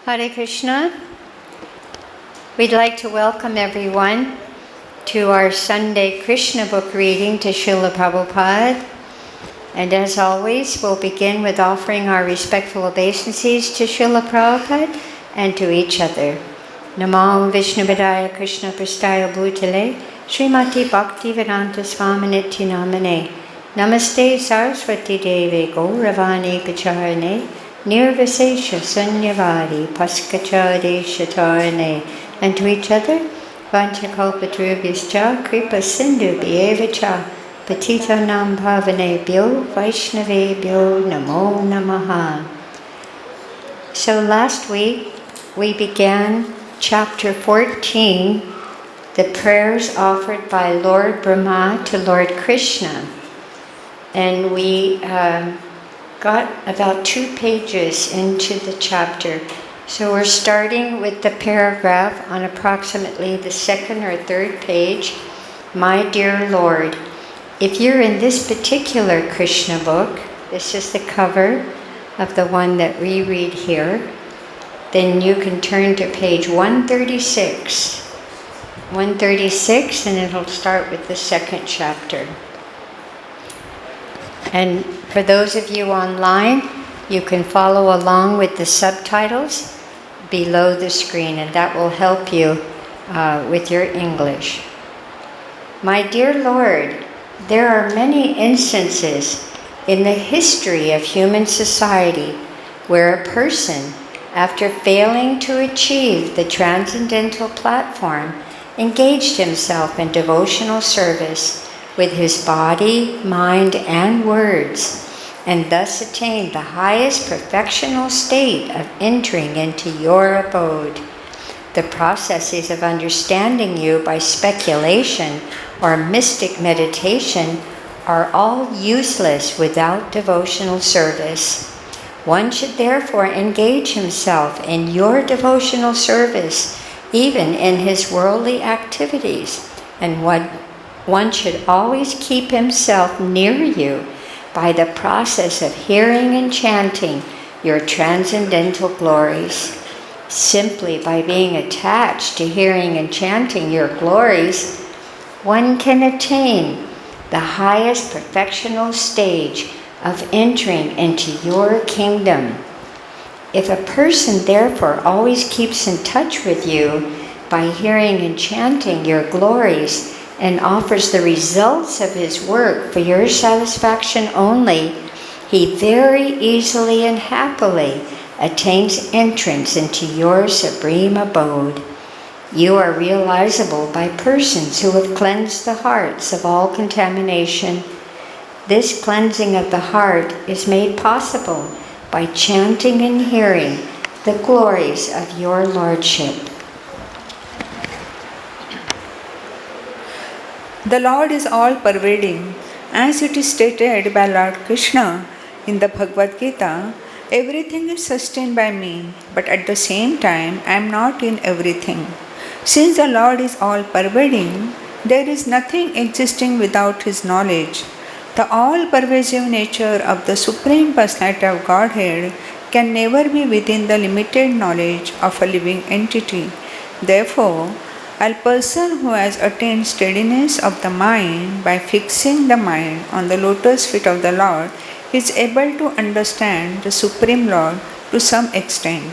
Hare Krishna. We'd like to welcome everyone to our Sunday Krishna book reading to Srila Prabhupada. And as always, we'll begin with offering our respectful obeisances to Srila Prabhupada and to each other. Namo Vishnupadaya Krishna Prastaya Bhutale Srimati Bhakti-Vedanta Swaminiti Namane Namaste Saraswati Deve Gauravani Pacharane Nirvisesha Sunyavari Paskachade Shatarane. And to each other, Vanchakalpatrubhyascha Kripa Sindhu Bhyevacha Patita Nam Bhavanebhyo Vaishnavebhyo Namo Namaha. So last week we began chapter 14, the prayers offered by Lord Brahma to Lord Krishna. And we got about 2 pages into the chapter. So we're starting with the paragraph on approximately the 2nd or 3rd page. My dear Lord, if you're in this particular Krishna book, this is the cover of the one that we read here, then you can turn to page 136. 136, and it'll start with the 2nd chapter. And for those of you online, you can follow along with the subtitles below the screen, and that will help you with your English. My dear Lord, there are many instances in the history of human society where a person, after failing to achieve the transcendental platform, engaged himself in devotional service with his body, mind, and words, and thus attained the highest perfectional state of entering into your abode. The processes of understanding you by speculation or mystic meditation are all useless without devotional service. One should therefore engage himself in your devotional service, even in his worldly activities, and one should always keep himself near you by the process of hearing and chanting your transcendental glories. Simply by being attached to hearing and chanting your glories, one can attain the highest perfectional stage of entering into your kingdom. If a person therefore always keeps in touch with you by hearing and chanting your glories and offers the results of his work for your satisfaction only, he very easily and happily attains entrance into your supreme abode. You are realizable by persons who have cleansed the hearts of all contamination. This cleansing of the heart is made possible by chanting and hearing the glories of your Lordship. The Lord is all-pervading. As it is stated by Lord Krishna in the Bhagavad-Gita, everything is sustained by me, but at the same time I am not in everything. Since the Lord is all-pervading, there is nothing existing without His knowledge. The all-pervasive nature of the Supreme Personality of Godhead can never be within the limited knowledge of a living entity. Therefore, a person who has attained steadiness of the mind by fixing the mind on the lotus feet of the Lord is able to understand the Supreme Lord to some extent.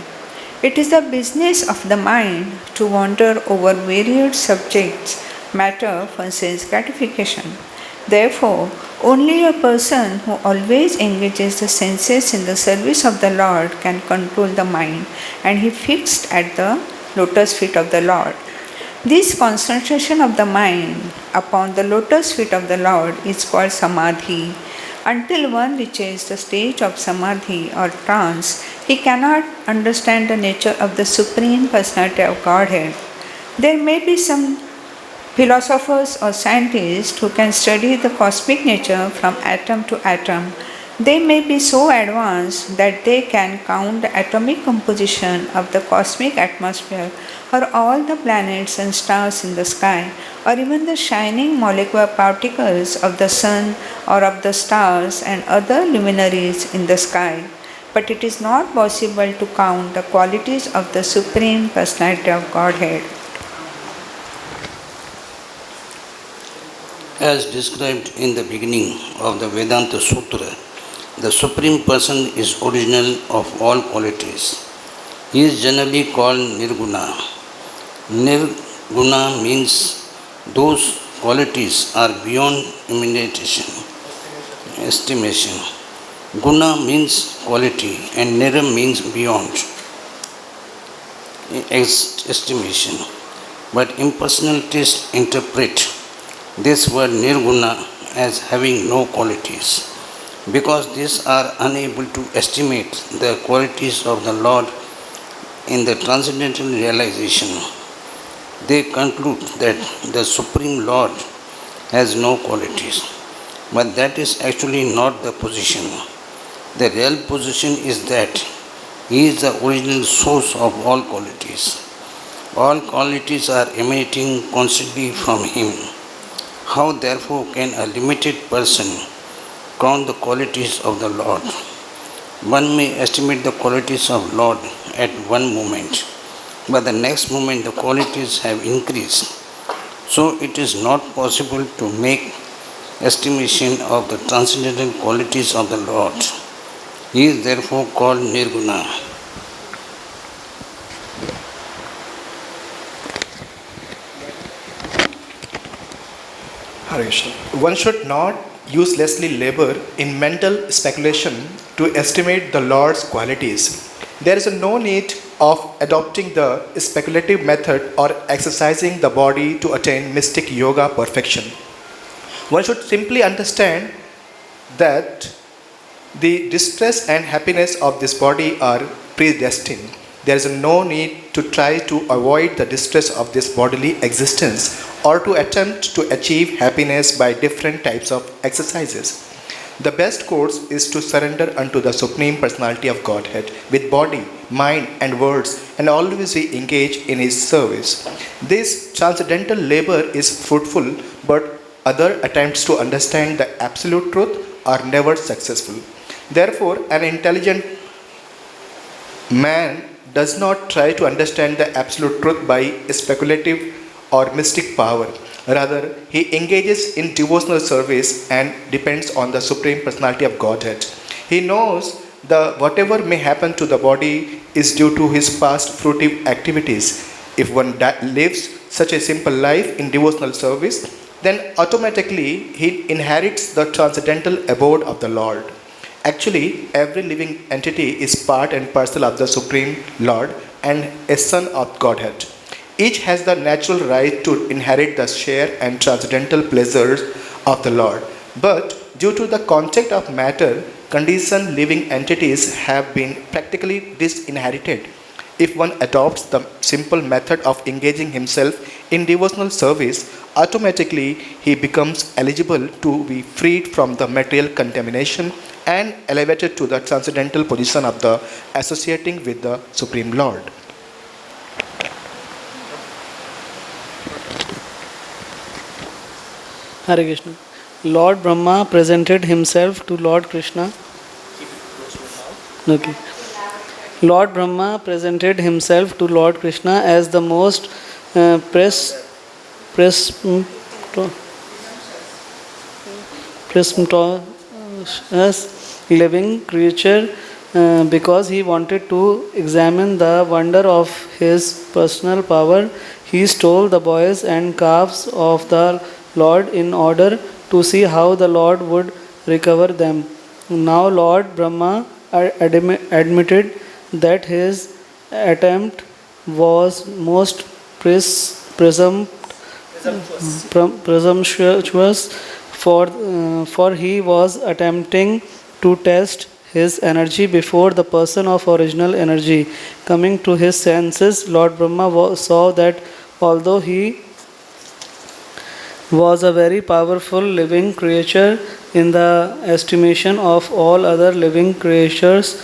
It is the business of the mind to wander over various subjects, matter for sense gratification. Therefore, only a person who always engages the senses in the service of the Lord can control the mind, and he fixed at the lotus feet of the Lord. This concentration of the mind upon the lotus feet of the Lord is called samadhi. Until one reaches the stage of samadhi or trance, he cannot understand the nature of the Supreme Personality of Godhead. There may be some philosophers or scientists who can study the cosmic nature from atom to atom. They may be so advanced that they can count the atomic composition of the cosmic atmosphere, or all the planets and stars in the sky, or even the shining molecular particles of the sun or of the stars and other luminaries in the sky. but it is not possible to count the qualities of the Supreme Personality of Godhead. As described in the beginning of the Vedanta Sutra, the Supreme Person is original of all qualities. He is generally called Nirguna. Nirguna means those qualities are beyond estimation. Guna means quality and Nira means beyond estimation. But impersonalists interpret this word Nirguna as having no qualities, because these are unable to estimate the qualities of the Lord in the transcendental realization. They conclude that the Supreme Lord has no qualities, but that is actually not the position. The real position is that He is the original source of all qualities. All qualities are emanating constantly from Him. How therefore can a limited person count the qualities of the Lord? One may estimate the qualities of Lord at one moment, but the next moment the qualities have increased. So it is not possible to make estimation of the transcendental qualities of the Lord. He is therefore called Nirguna. Harish, one should not uselessly labor in mental speculation to estimate the Lord's qualities. There is no need of adopting the speculative method or exercising the body to attain mystic yoga perfection. One should simply understand that the distress and happiness of this body are predestined. There is no need to try to avoid the distress of this bodily existence or to attempt to achieve happiness by different types of exercises. The best course is to surrender unto the Supreme Personality of Godhead with body, mind, and words, and always be engaged in His service. This transcendental labor is fruitful, but other attempts to understand the absolute truth are never successful. Therefore, an intelligent man does not try to understand the absolute truth by speculative or mystic power. Rather, he engages in devotional service and depends on the Supreme Personality of Godhead. He knows that whatever may happen to the body is due to his past fruitive activities. If one lives such a simple life in devotional service, then automatically he inherits the transcendental abode of the Lord. Actually, every living entity is part and parcel of the Supreme Lord and a son of Godhead. Each has the natural right to inherit the share and transcendental pleasures of the Lord. But due to the contact of matter, conditioned living entities have been practically disinherited. If one adopts the simple method of engaging himself in devotional service, automatically he becomes eligible to be freed from the material contamination and elevated to the transcendental position of the associating with the Supreme Lord. Hare Krishna. Lord Brahma presented himself to Lord Krishna. Okay. Lord Brahma presented himself to Lord Krishna as the most presumptuous living creature because he wanted to examine the wonder of his personal power. He stole the boys and calves of the Lord in order to see how the Lord would recover them. Now Lord Brahma admitted that his attempt was most presumptuous, for he was attempting to test his energy before the person of original energy. Coming to his senses, Lord Brahma saw that although he was a very powerful living creature in the estimation of all other living creatures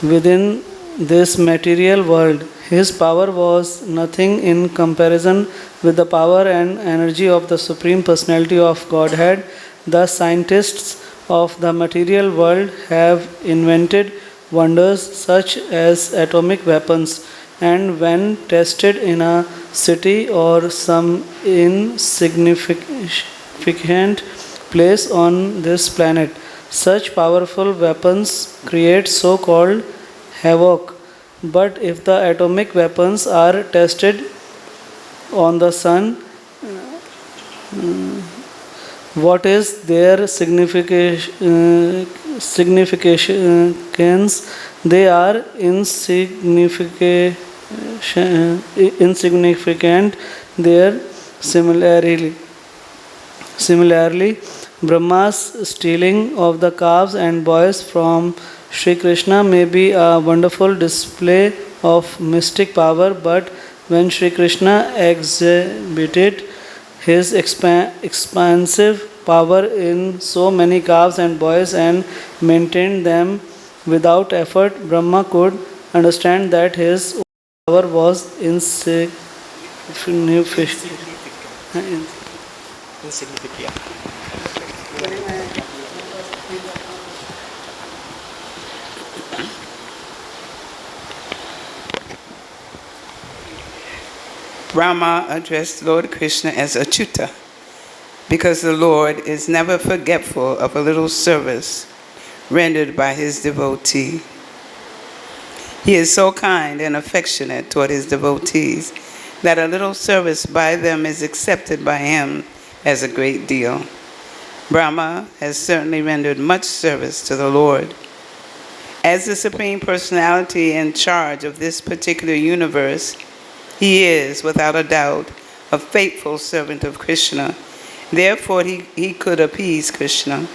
within this material world, his power was nothing in comparison with the power and energy of the Supreme Personality of Godhead. The scientists of the material world have invented wonders such as atomic weapons, and when tested in a city or some insignificant place on this planet, such powerful weapons create so called havoc. But if the atomic weapons are tested on the sun, what is their significance? They are insignificant. There similarly, Brahma's stealing of the calves and boys from Sri Krishna may be a wonderful display of mystic power, but when Sri Krishna exhibited his expansive power in so many calves and boys and maintained them without effort, Brahma could understand that his power was insignificant. Insignificant. Brahma addressed Lord Krishna as Achyuta because the Lord is never forgetful of a little service rendered by his devotee. He is so kind and affectionate toward his devotees that a little service by them is accepted by him as a great deal. Brahma has certainly rendered much service to the Lord. As the Supreme Personality in charge of this particular universe, he is, without a doubt, a faithful servant of Krishna. Therefore, he could appease Krishna.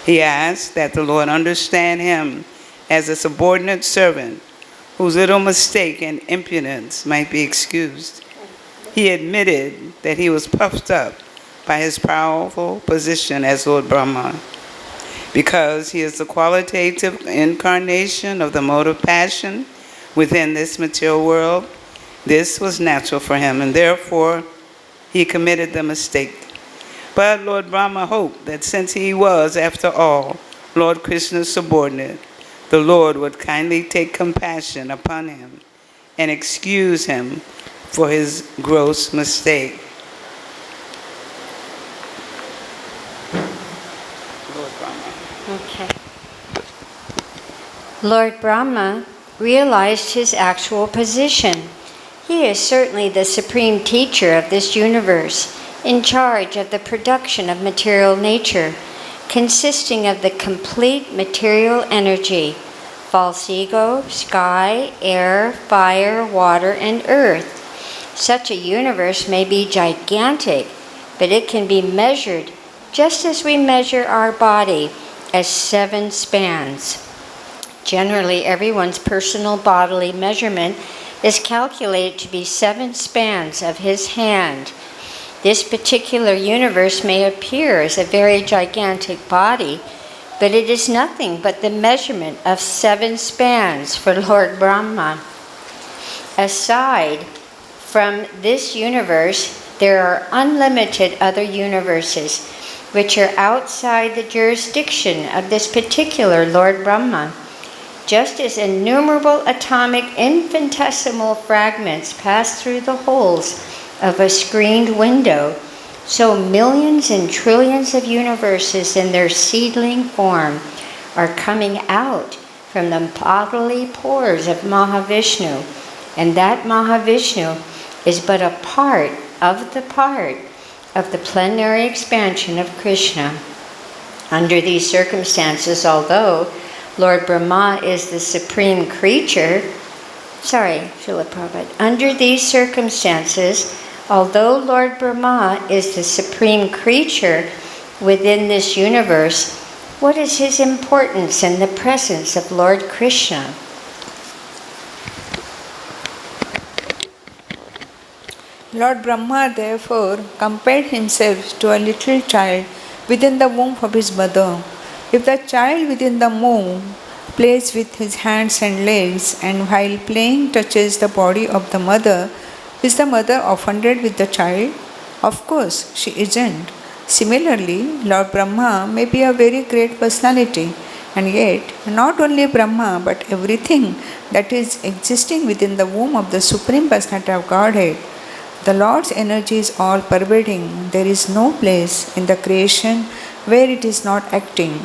He asked that the Lord understand him as a subordinate servant whose little mistake and impudence might be excused. He admitted that he was puffed up by his powerful position as Lord Brahma. Because he is the qualitative incarnation of the mode of passion within this material world, this was natural for him, and therefore he committed the mistake. But Lord Brahma hoped that since he was, after all, Lord Krishna's subordinate, the Lord would kindly take compassion upon him and excuse him for his gross mistake. Lord Brahma. Okay. Lord Brahma realized his actual position. He is certainly the supreme teacher of this universe, in charge of the production of material nature, consisting of the complete material energy, false ego, sky, air, fire, water, and earth. Such a universe may be gigantic, but it can be measured just as we measure our body as 7 spans. Generally, everyone's personal bodily measurement is calculated to be 7 spans of his hand. This particular universe may appear as a very gigantic body, but it is nothing but the measurement of 7 spans for Lord Brahma. Aside from this universe, there are unlimited other universes which are outside the jurisdiction of this particular Lord Brahma. Just as innumerable atomic infinitesimal fragments pass through the holes of a screened window, so millions and trillions of universes in their seedling form are coming out from the bodily pores of Mahavishnu, and that Mahavishnu is but a part of the plenary expansion of Krishna. Under these circumstances, although Lord Brahma is the supreme creature, Srila Prabhupada. Under these circumstances, although Lord Brahma is the supreme creature within this universe, what is his importance in the presence of Lord Krishna? Lord Brahma therefore compared himself to a little child within the womb of his mother. If the child within the womb plays with his hands and legs, and while playing touches the body of the mother, is the mother offended with the child? Of course, she isn't. Similarly, Lord Brahma may be a very great personality, And yet, not only Brahma, but everything that is existing within the womb of the Supreme Personality of Godhead, the Lord's energy is all pervading. There is no place in the creation where it is not acting.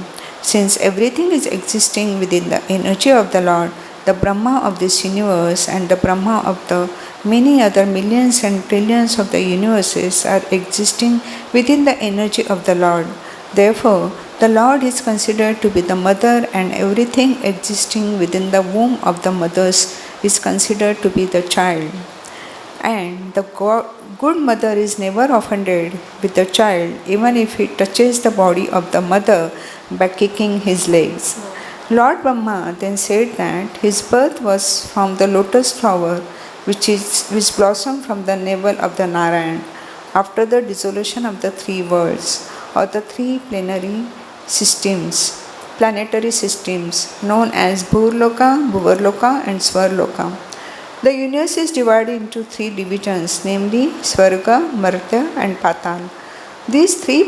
Since everything is existing within the energy of the Lord, the Brahma of this universe and the Brahma of the many other millions and trillions of the universes are existing within the energy of the Lord. Therefore, the Lord is considered to be the mother, and everything existing within the womb of the mothers is considered to be the child. And the good mother is never offended with the child, even if he touches the body of the mother by kicking his legs. Lord Brahma then said that his birth was from the lotus flower which blossomed from the navel of the Narayan after the dissolution of the three worlds, or the three planetary systems known as Bhurloka, Bhuvarloka and Svarloka. The universe is divided into three divisions, namely Svarga, Martya and Patal. These three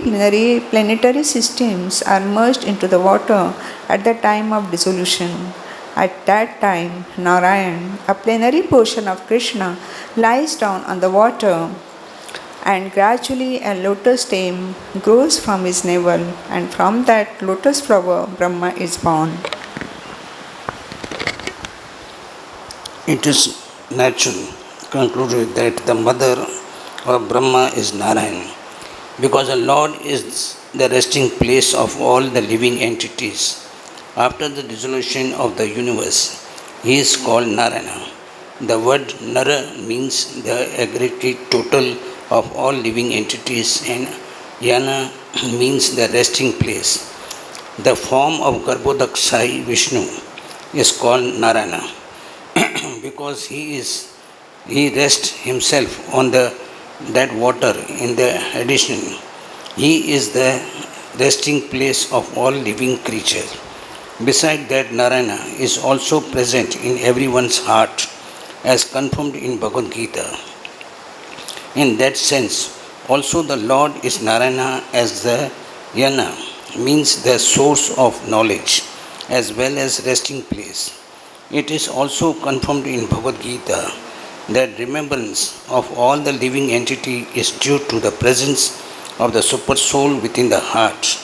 planetary systems are merged into the water at the time of dissolution. At that time, Narayan, a plenary portion of Krishna, lies down on the water, and gradually a lotus stem grows from his navel, and from that lotus flower Brahma is born. It is natural concluded that the mother of Brahma is Narayan, because the Lord is the resting place of all the living entities. After the dissolution of the universe, he is called Narayana. The word Nara means the aggregate total of all living entities, and Yana means the resting place. The form of Garbhodakshai Vishnu is called Narayana because he rests himself on that water. In the addition, he is the resting place of all living creatures. Besides that, Narayana is also present in everyone's heart, as confirmed in Bhagavad-Gita. In that sense, also the Lord is Narayana, as the Yana means the source of knowledge as well as resting place. It is also confirmed in Bhagavad-Gita that remembrance of all the living entity is due to the presence of the super soul within the heart.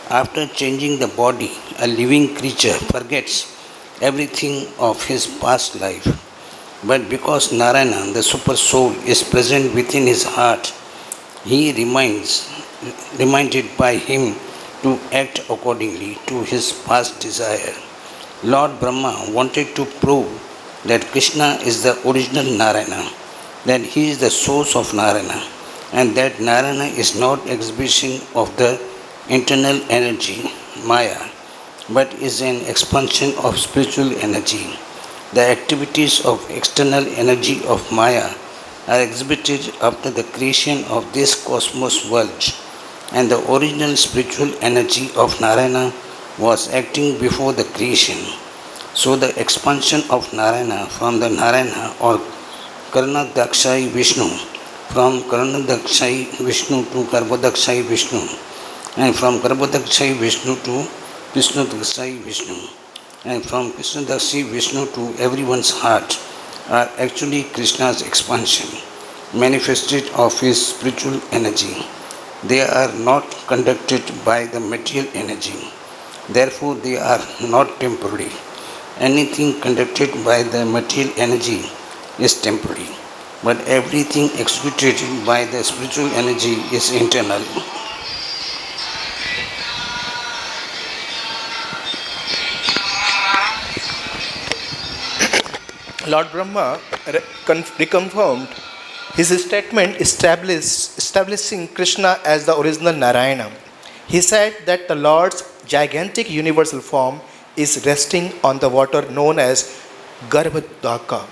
After changing the body, a living creature forgets everything of his past life. But because Narayana, the super soul, is present within his heart, he reminded by him to act accordingly to his past desire. Lord Brahma wanted to prove that Krishna is the original Narayana, that he is the source of Narayana, and that Narayana is not exhibition of the internal energy, Maya, but is an expansion of spiritual energy. The activities of external energy of Maya are exhibited after the creation of this cosmos world, and the original spiritual energy of Narayana was acting before the creation. So the expansion of Narayana from the Narayana or Karnadakshai Vishnu, from Karnadakshai Vishnu to Garbhodakshai Vishnu, and from Garbhodakshai Vishnu to Krishnadakshai Vishnu, and from Krishnadakshai Vishnu to everyone's heart are actually Krishna's expansion, manifested of his spiritual energy. They are not conducted by the material energy. Therefore, they are not temporary. Anything conducted by the material energy is temporary, but everything executed by the spiritual energy is internal. Lord Brahma reconfirmed his statement establishing Krishna as the original Narayana. He said that the Lord's gigantic universal form is resting on the water known as Garbhodaka.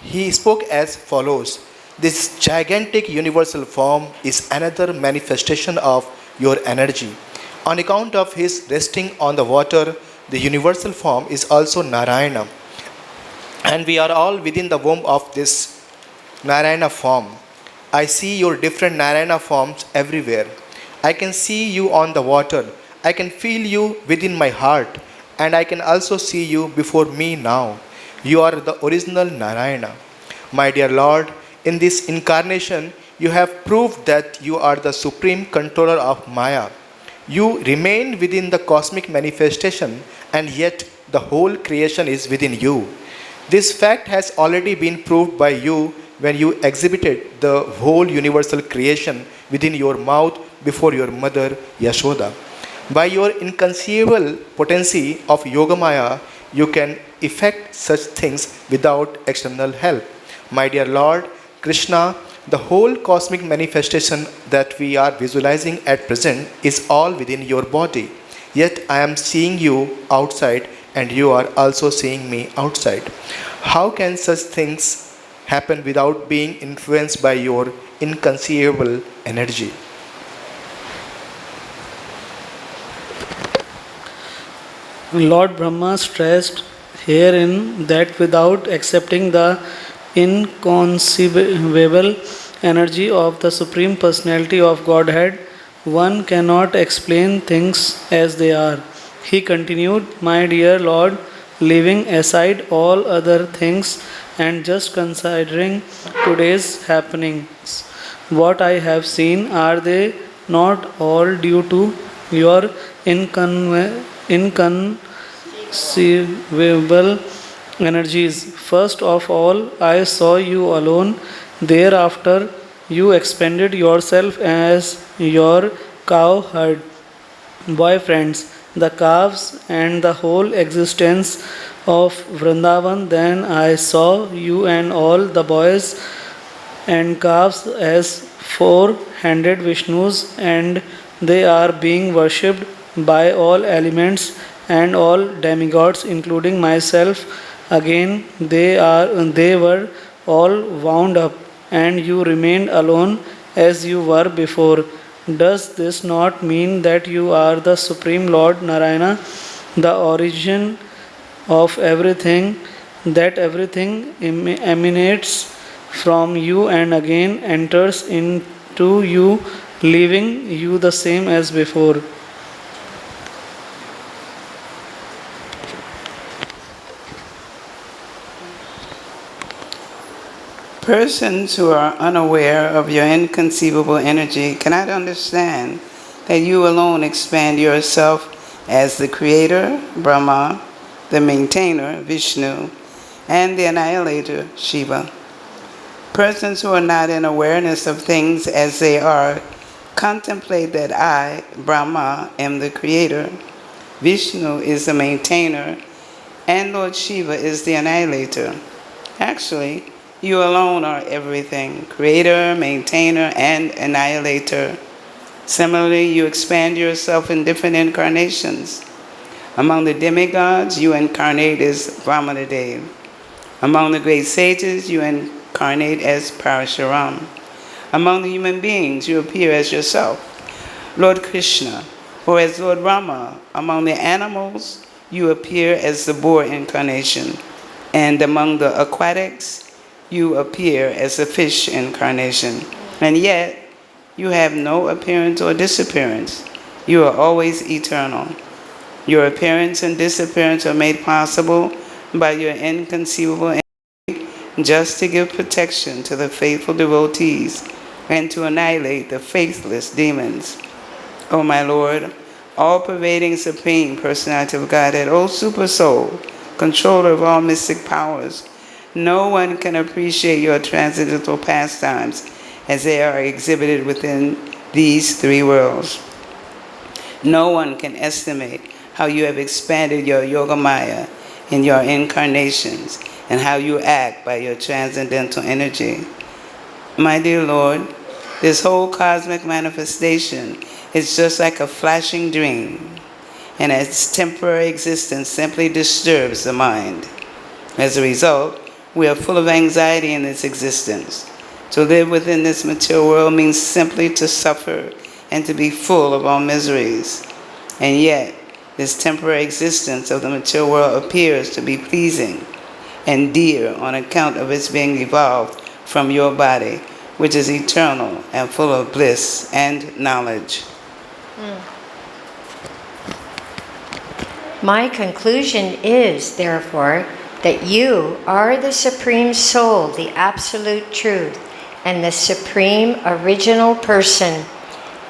He spoke as follows: this gigantic universal form is another manifestation of your energy. On account of his resting on the water, the universal form is also Narayana. And we are all within the womb of this Narayana form. I see your different Narayana forms everywhere. I can see you on the water. I can feel you within my heart, and I can also see you before me now. You are the original Narayana. My dear Lord, in this incarnation, you have proved that you are the supreme controller of Maya. You remain within the cosmic manifestation, and yet the whole creation is within you. This fact has already been proved by you when you exhibited the whole universal creation within your mouth before your mother Yashoda. By your inconceivable potency of Yogamaya, you can effect such things without external help. My dear Lord, Krishna, the whole cosmic manifestation that we are visualizing at present is all within your body. Yet I am seeing you outside and you are also seeing me outside. How can such things happen without being influenced by your inconceivable energy? Lord Brahma stressed herein that without accepting the inconceivable energy of the Supreme Personality of Godhead, one cannot explain things as they are. He continued, My dear Lord, leaving aside all other things and just considering today's happenings, what I have seen, are they not all due to your inconceivable energies? First of all, I saw you alone. Thereafter, you expanded yourself as your cowherd boyfriends, the calves, and the whole existence of Vrindavan. Then I saw you and all the boys and calves as four-handed Vishnus, and they are being worshipped by all elements and all demigods, including myself. Again, they were all wound up, and you remained alone as you were before. Does this not mean that you are the Supreme Lord Narayana, the origin of everything, that everything emanates from you and again enters into you, leaving you the same as before? Persons who are unaware of your inconceivable energy cannot understand that you alone expand yourself as the creator, Brahma, the maintainer, Vishnu, and the annihilator, Shiva. Persons who are not in awareness of things as they are contemplate that I, Brahma, am the creator, Vishnu is the maintainer, and Lord Shiva is the annihilator. Actually, you alone are everything, creator, maintainer, and annihilator. Similarly, you expand yourself in different incarnations. Among the demigods, you incarnate as Brahmadev. Among the great sages, you incarnate as Parashuram. Among the human beings, you appear as yourself, Lord Krishna, or as Lord Rama. Among the animals, you appear as the boar incarnation. And among the aquatics, you appear as a fish incarnation. And yet, you have no appearance or disappearance. You are always eternal. Your appearance and disappearance are made possible by your inconceivable energy, just to give protection to the faithful devotees and to annihilate the faithless demons. O my Lord, all-pervading Supreme Personality of Godhead, O Super Soul, controller of all mystic powers, no one can appreciate your transcendental pastimes as they are exhibited within these three worlds. No one can estimate how you have expanded your Yogamaya in your incarnations and how you act by your transcendental energy. My dear Lord, this whole cosmic manifestation is just like a flashing dream, and its temporary existence simply disturbs the mind. As a result, we are full of anxiety in this existence. To live within this material world means simply to suffer and to be full of all miseries. And yet, this temporary existence of the material world appears to be pleasing and dear on account of its being evolved from your body, which is eternal and full of bliss and knowledge. My conclusion is, therefore, that you are the Supreme Soul, the Absolute Truth, and the Supreme Original Person.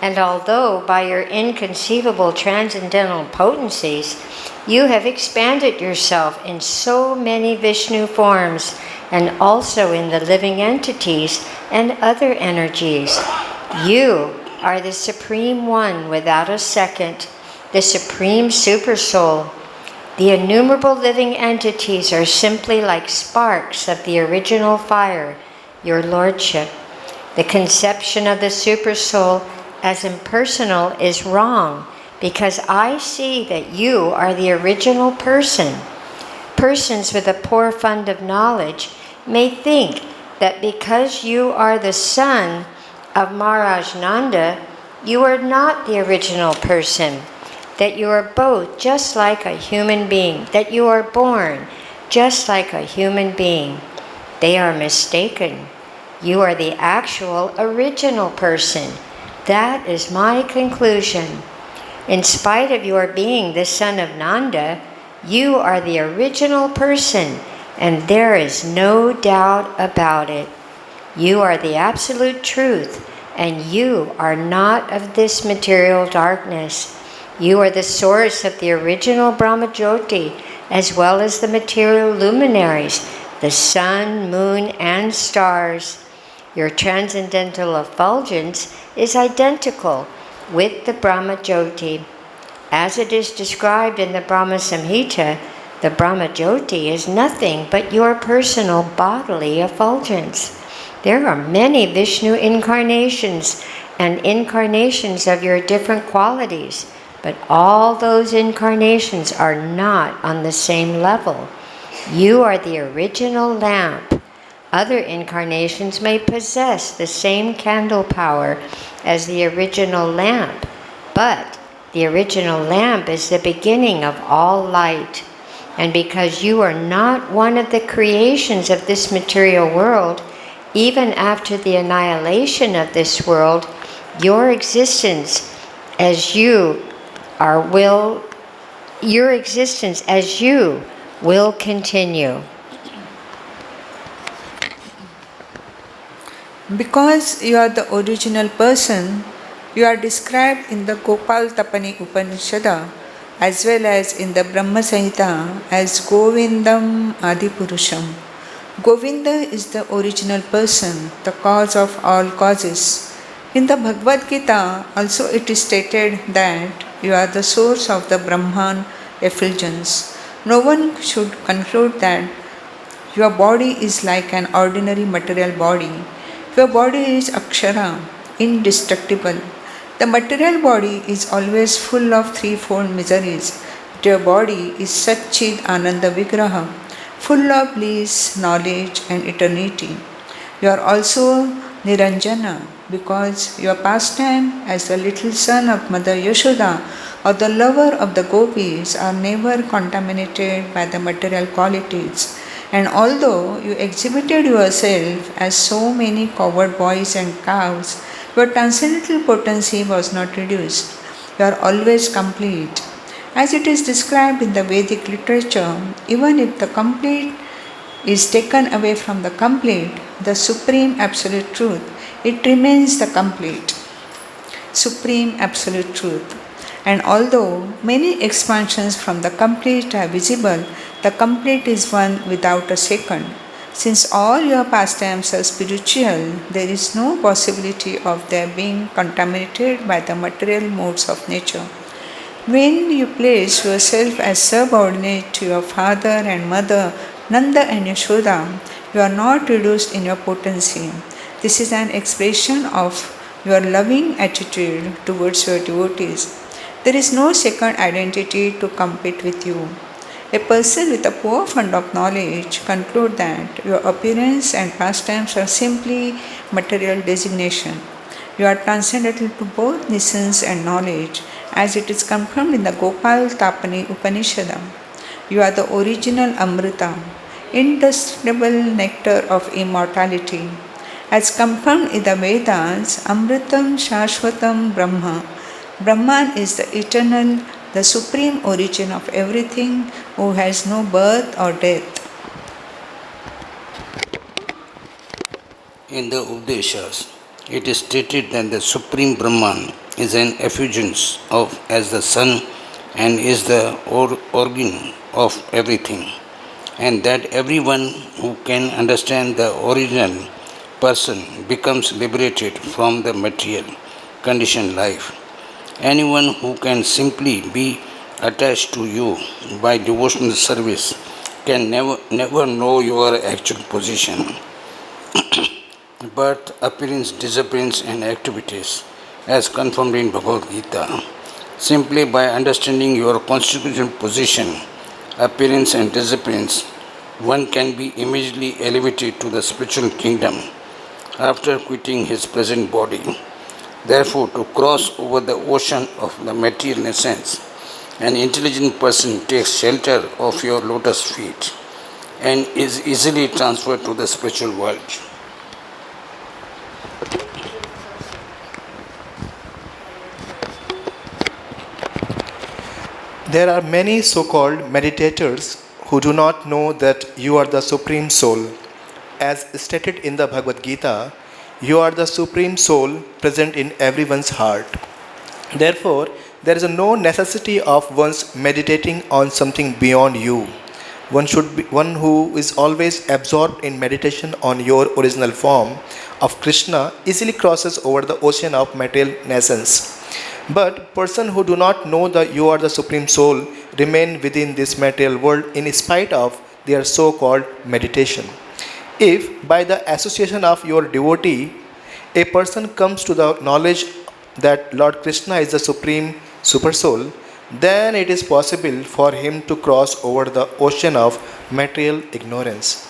And although by your inconceivable transcendental potencies, you have expanded yourself in so many Vishnu forms, and also in the living entities and other energies, you are the Supreme One without a second, the Supreme Super Soul. The innumerable living entities are simply like sparks of the original fire, your Lordship. The conception of the Super Soul as impersonal is wrong, because I see that you are the original person. Persons with a poor fund of knowledge may think that because you are the son of Maharaj Nanda, you are not the original person, that you are both just like a human being, that you are born just like a human being. They are mistaken. You are the actual original person. That is my conclusion. In spite of your being the son of Nanda, you are the original person, and there is no doubt about it. You are the absolute truth, and you are not of this material darkness. You are the source of the original Brahma Jyoti, as well as the material luminaries, the sun, moon, and stars. Your transcendental effulgence is identical with the Brahma Jyoti. As it is described in the Brahma Samhita, the Brahma Jyoti is nothing but your personal bodily effulgence. There are many Vishnu incarnations and incarnations of your different qualities, but all those incarnations are not on the same level. You are the original lamp. Other incarnations may possess the same candle power as the original lamp, but the original lamp is the beginning of all light. And because you are not one of the creations of this material world, even after the annihilation of this world, your existence as you will continue. Because you are the original person, you are described in the Gopal Tapani Upanishada as well as in the Brahma Samhita as Govindam Adipurusham. Govinda is the original person, the cause of all causes. In the Bhagavad-Gita also it is stated that you are the source of the Brahman effulgence. No one should conclude that your body is like an ordinary material body. Your body is Akshara, indestructible. The material body is always full of threefold miseries. But your body is Satchid Ananda Vigraha, full of bliss, knowledge and eternity. You are also Niranjana, because your pastime as the little son of Mother Yashoda or the lover of the gopis are never contaminated by the material qualities. And although you exhibited yourself as so many cowherd boys and cows, your transcendental potency was not reduced. You are always complete. As it is described in the Vedic literature, even if the complete is taken away from the complete, the Supreme Absolute Truth, it remains the complete, Supreme Absolute Truth. And although many expansions from the complete are visible, the complete is one without a second. Since all your pastimes are spiritual, there is no possibility of their being contaminated by the material modes of nature. When you place yourself as subordinate to your father and mother, Nanda and Yashoda, you are not reduced in your potency. This is an expression of your loving attitude towards your devotees. There is no second identity to compete with you. A person with a poor fund of knowledge concludes that your appearance and pastimes are simply material designation. You are transcendental to both nescience and knowledge, as it is confirmed in the Gopal Tapani Upanishada. You are the original Amrita, indestructible nectar of immortality. As confirmed in the Vedas, Amritam Shashvatam Brahma. Brahman is the eternal the supreme origin of everything, who has no birth or death. In the Upadeshas, it is stated that the Supreme Brahman is an effulgence of as the sun and is the origin of everything, and that everyone who can understand the original person becomes liberated from the material conditioned life. Anyone who can simply be attached to you by devotional service can never know your actual position. Birth, appearance, disappearance, and activities, as confirmed in Bhagavad-Gita. Simply by understanding your constitutional position, appearance, and disappearance, one can be immediately elevated to the spiritual kingdom after quitting his present body. Therefore, to cross over the ocean of the material essence, an intelligent person takes shelter of your lotus feet and is easily transferred to the spiritual world. There are many so-called meditators who do not know that you are the Supreme Soul. As stated in the Bhagavad-Gita, you are the Supreme Soul present in everyone's heart. Therefore, there is no necessity of one's meditating on something beyond you. One who is always absorbed in meditation on your original form of Krishna easily crosses over the ocean of material essence. But person who do not know that you are the Supreme Soul remain within this material world in spite of their so-called meditation. If by the association of your devotee, a person comes to the knowledge that Lord Krishna is the Supreme Super Soul, then it is possible for him to cross over the ocean of material ignorance.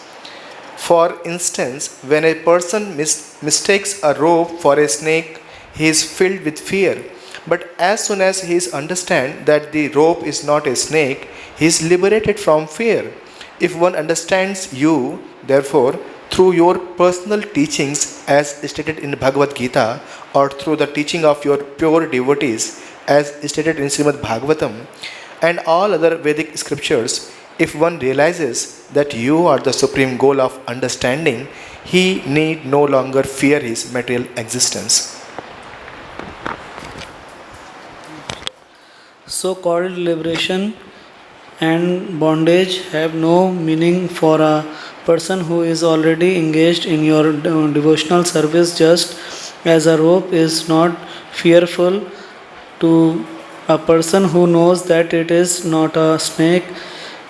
For instance, when a person mistakes a rope for a snake, he is filled with fear. But as soon as he understands that the rope is not a snake, he is liberated from fear. If one understands you, therefore, through your personal teachings as stated in Bhagavad-Gita or through the teaching of your pure devotees as stated in Srimad Bhagavatam and all other Vedic scriptures, if one realizes that you are the supreme goal of understanding, he need no longer fear his material existence. So-called liberation and bondage have no meaning for a person who is already engaged in your devotional service, just as a rope is not fearful to a person who knows that it is not a snake.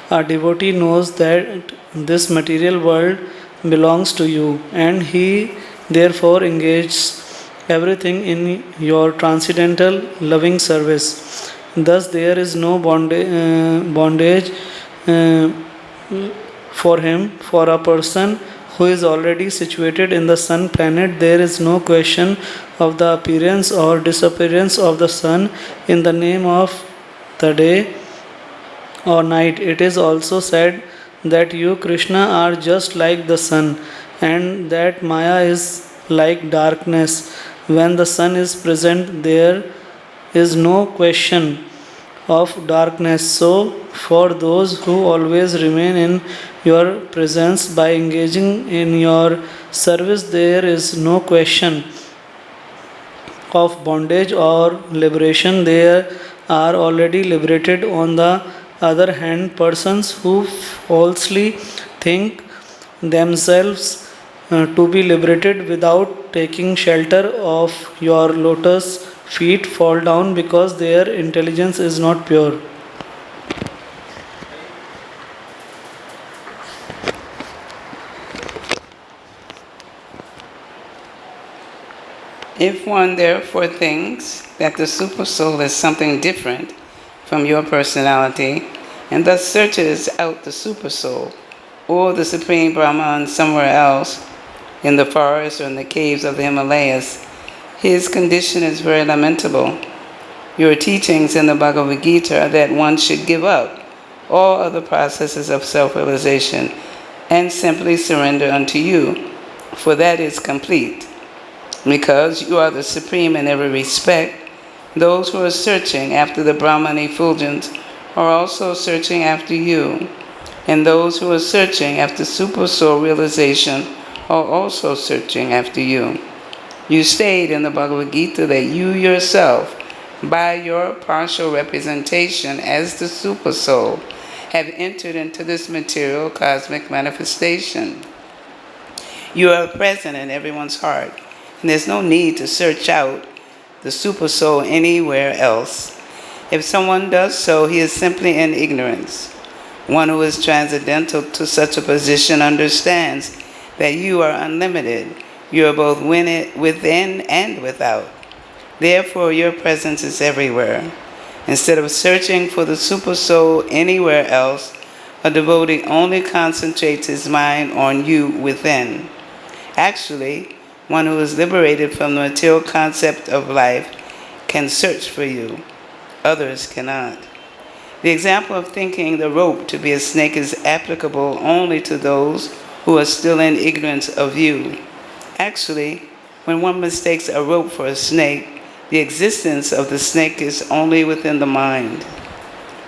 A devotee knows that this material world belongs to you, and he therefore engages everything in your transcendental loving service. Thus, there is no bondage for him. For a person who is already situated in the sun planet, there is no question of the appearance or disappearance of the sun in the name of the day or night. It is also said that you, Krishna, are just like the sun, and that Maya is like darkness. When the sun is present, there is no question of darkness. So, for those who always remain in your presence by engaging in your service, there is no question of bondage or liberation. They are already liberated. On the other hand, persons who falsely think themselves to be liberated without taking shelter of your lotus feet fall down because their intelligence is not pure. If one therefore thinks that the super soul is something different from your personality, and thus searches out the super soul or the supreme Brahman somewhere else in the forest or in the caves of the Himalayas, his condition is very lamentable. Your teachings in the Bhagavad-Gita are that one should give up all other processes of self-realization and simply surrender unto you, for that is complete. Because you are the supreme in every respect, Those who are searching after the Brahman effulgence are also searching after you, and those who are searching after super soul realization are also searching after you. You state in the Bhagavad-Gita that you yourself, by your partial representation as the super soul, have entered into this material cosmic manifestation. You are present in everyone's heart, and there's no need to search out the super soul anywhere else. If someone does so, he is simply in ignorance. One who is transcendental to such a position understands that you are unlimited. You are both within and without. Therefore, your presence is everywhere. Instead of searching for the super soul anywhere else, a devotee only concentrates his mind on you within. Actually, one who is liberated from the material concept of life can search for you. Others cannot. The example of thinking the rope to be a snake is applicable only to those who are still in ignorance of you. Actually, when one mistakes a rope for a snake, the existence of the snake is only within the mind.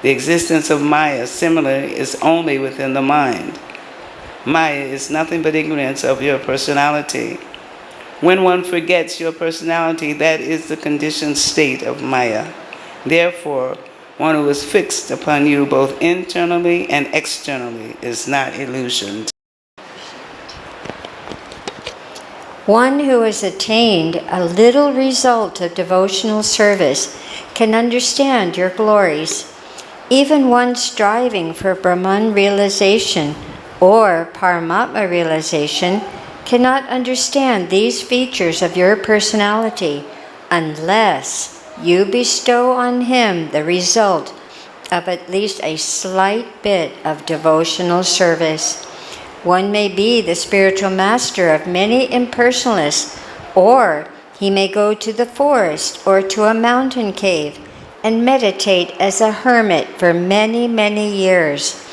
The existence of Maya, similarly, is only within the mind. Maya is nothing but ignorance of your personality. When one forgets your personality, that is the conditioned state of Maya. Therefore, one who is fixed upon you both internally and externally is not illusion. One who has attained a little result of devotional service can understand your glories. Even one striving for Brahman realization or Paramatma realization cannot understand these features of your personality unless you bestow on him the result of at least a slight bit of devotional service. One may be the spiritual master of many impersonalists, or he may go to the forest or to a mountain cave and meditate as a hermit for many, many years.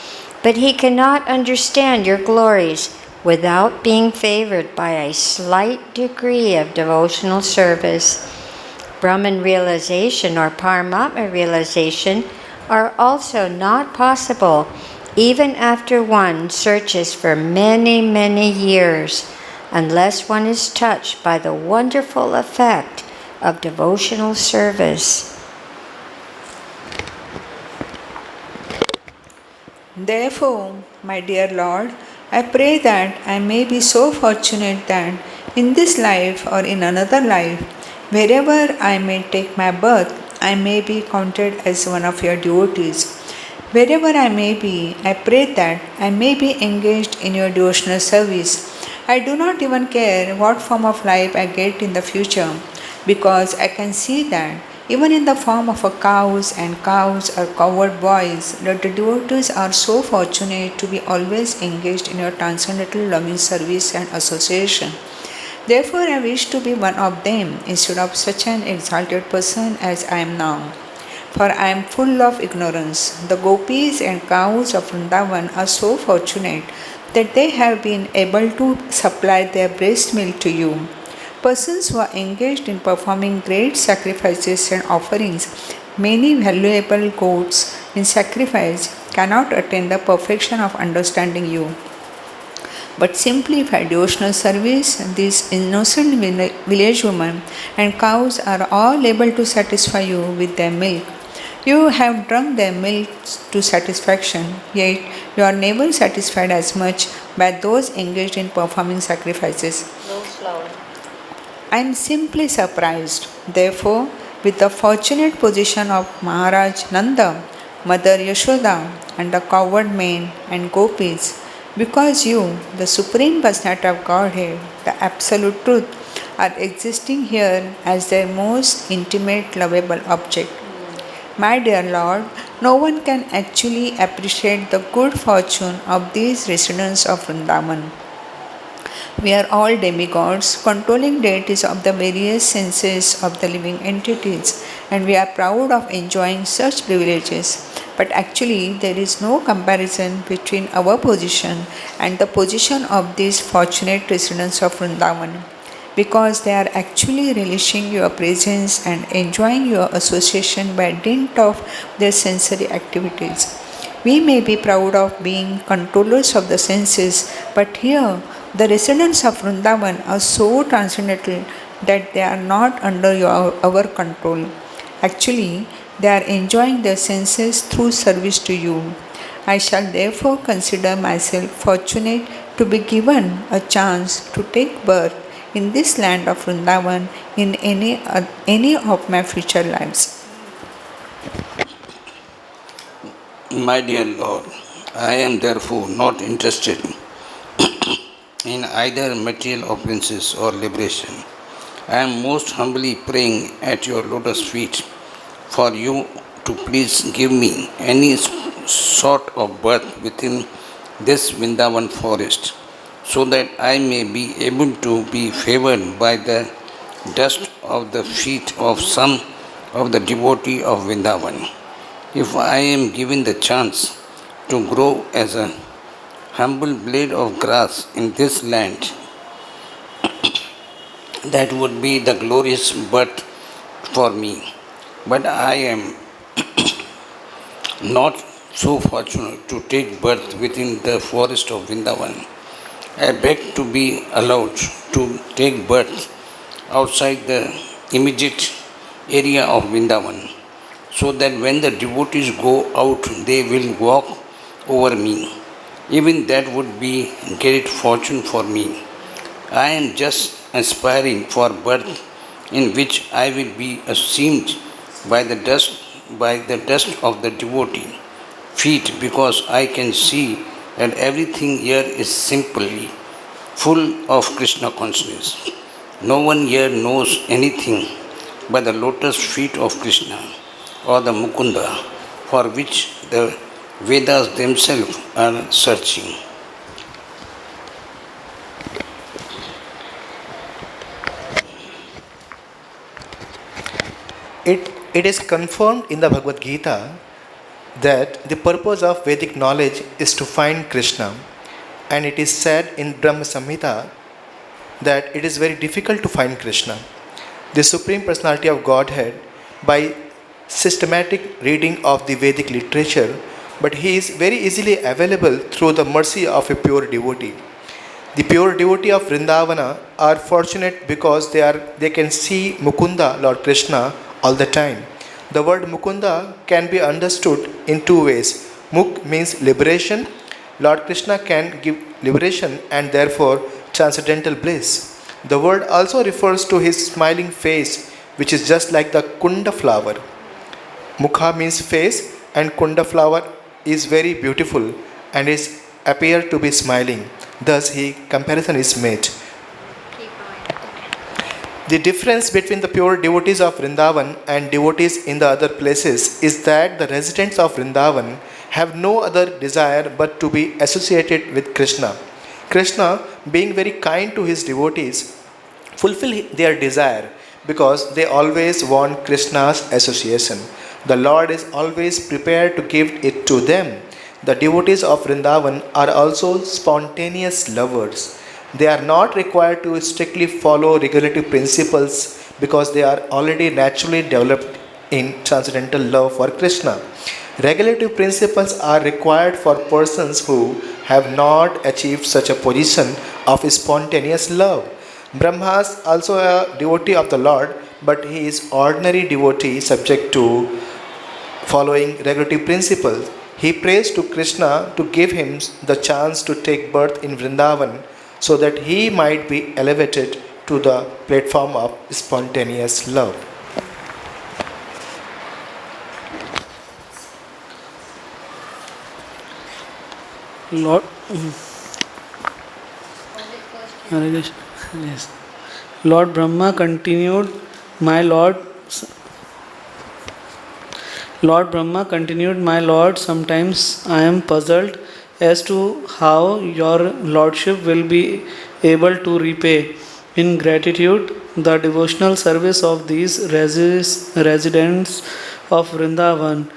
But he cannot understand your glories without being favored by a slight degree of devotional service. Brahman realization or Paramatma realization are also not possible even after one searches for many, many years, unless one is touched by the wonderful effect of devotional service. Therefore, my dear Lord, I pray that I may be so fortunate that in this life or in another life, wherever I may take my birth, I may be counted as one of your devotees. Wherever I may be, I pray that I may be engaged in your devotional service. I do not even care what form of life I get in the future, because I can see that even in the form of cows or cowherd boys, that the devotees are so fortunate to be always engaged in your transcendental loving service and association. Therefore, I wish to be one of them instead of such an exalted person as I am now. For I am full of ignorance. The gopis and cows of Vrindavan are so fortunate that they have been able to supply their breast milk to you. Persons who are engaged in performing great sacrifices and offerings, many valuable goats in sacrifice, cannot attain the perfection of understanding you. But simply by devotional service, these innocent village women and cows are all able to satisfy you with their milk. You have drunk their milk to satisfaction, yet you are never satisfied as much by those engaged in performing sacrifices. I am simply surprised. Therefore, with the fortunate position of Maharaj Nanda, Mother Yashoda, and the cowherd men and gopis, because you, the Supreme Personality of Godhead, the Absolute Truth, are existing here as their most intimate, lovable object. My dear Lord, no one can actually appreciate the good fortune of these residents of Vrindavan. We are all demigods, controlling deities of the various senses of the living entities, and we are proud of enjoying such privileges. But actually, there is no comparison between our position and the position of these fortunate residents of Vrindavan. because they are actually relishing your presence and enjoying your association by dint of their sensory activities. We may be proud of being controllers of the senses, but here the residents of Vrindavan are so transcendental that they are not under our control. Actually, they are enjoying their senses through service to you. I shall therefore consider myself fortunate to be given a chance to take birth in this land of Vrindavan in any of my future lives. My dear Lord, I am therefore not interested in either material opulences or liberation. I am most humbly praying at your lotus feet for you to please give me any sort of birth within this Vrindavan forest, so that I may be able to be favored by the dust of the feet of some of the devotee of Vrindavan. If I am given the chance to grow as a humble blade of grass in this land, that would be the glorious birth for me. But I am not so fortunate to take birth within the forest of Vrindavan. I beg to be allowed to take birth outside the immediate area of Vrindavan, so that when the devotees go out, they will walk over me. Even that would be great fortune for me. I am just aspiring for birth in which I will be ashamed by the dust of the devotee feet, because I can see that everything here is simply full of Krishna consciousness. No one here knows anything but the lotus feet of Krishna or the Mukunda, for which the Vedas themselves are searching. It is confirmed in the Bhagavad-Gita that the purpose of Vedic knowledge is to find Krishna, and it is said in Brahma Samhita that it is very difficult to find Krishna, the Supreme Personality of Godhead, by systematic reading of the Vedic literature, but he is very easily available through the mercy of a pure devotee. The pure devotee of Vrindavana are fortunate because they can see Mukunda, Lord Krishna, all the time. The word Mukunda can be understood in two ways. Muk means liberation. Lord Krishna can give liberation and therefore transcendental bliss. The word also refers to his smiling face, which is just like the Kunda flower. Mukha means face, and Kunda flower is very beautiful and is appear to be smiling. Thus, comparison is made. The difference between the pure devotees of Vrindavan and devotees in the other places is that the residents of Vrindavan have no other desire but to be associated with Krishna. Krishna, being very kind to his devotees, fulfill their desire because they always want Krishna's association. The Lord is always prepared to give it to them. The devotees of Vrindavan are also spontaneous lovers. They are not required to strictly follow regulative principles because they are already naturally developed in transcendental love for Krishna. Regulative principles are required for persons who have not achieved such a position of spontaneous love. Brahma is also a devotee of the Lord, but he is ordinary devotee subject to following regulative principles. He prays to Krishna to give him the chance to take birth in Vrindavan so that he might be elevated to the platform of spontaneous love. Lord, Harekrishna. Yes. Lord Brahma continued, my Lord. Lord Brahma continued, my Lord, sometimes I am puzzled as to how your Lordship will be able to repay in gratitude the devotional service of these residents of Vrindavan.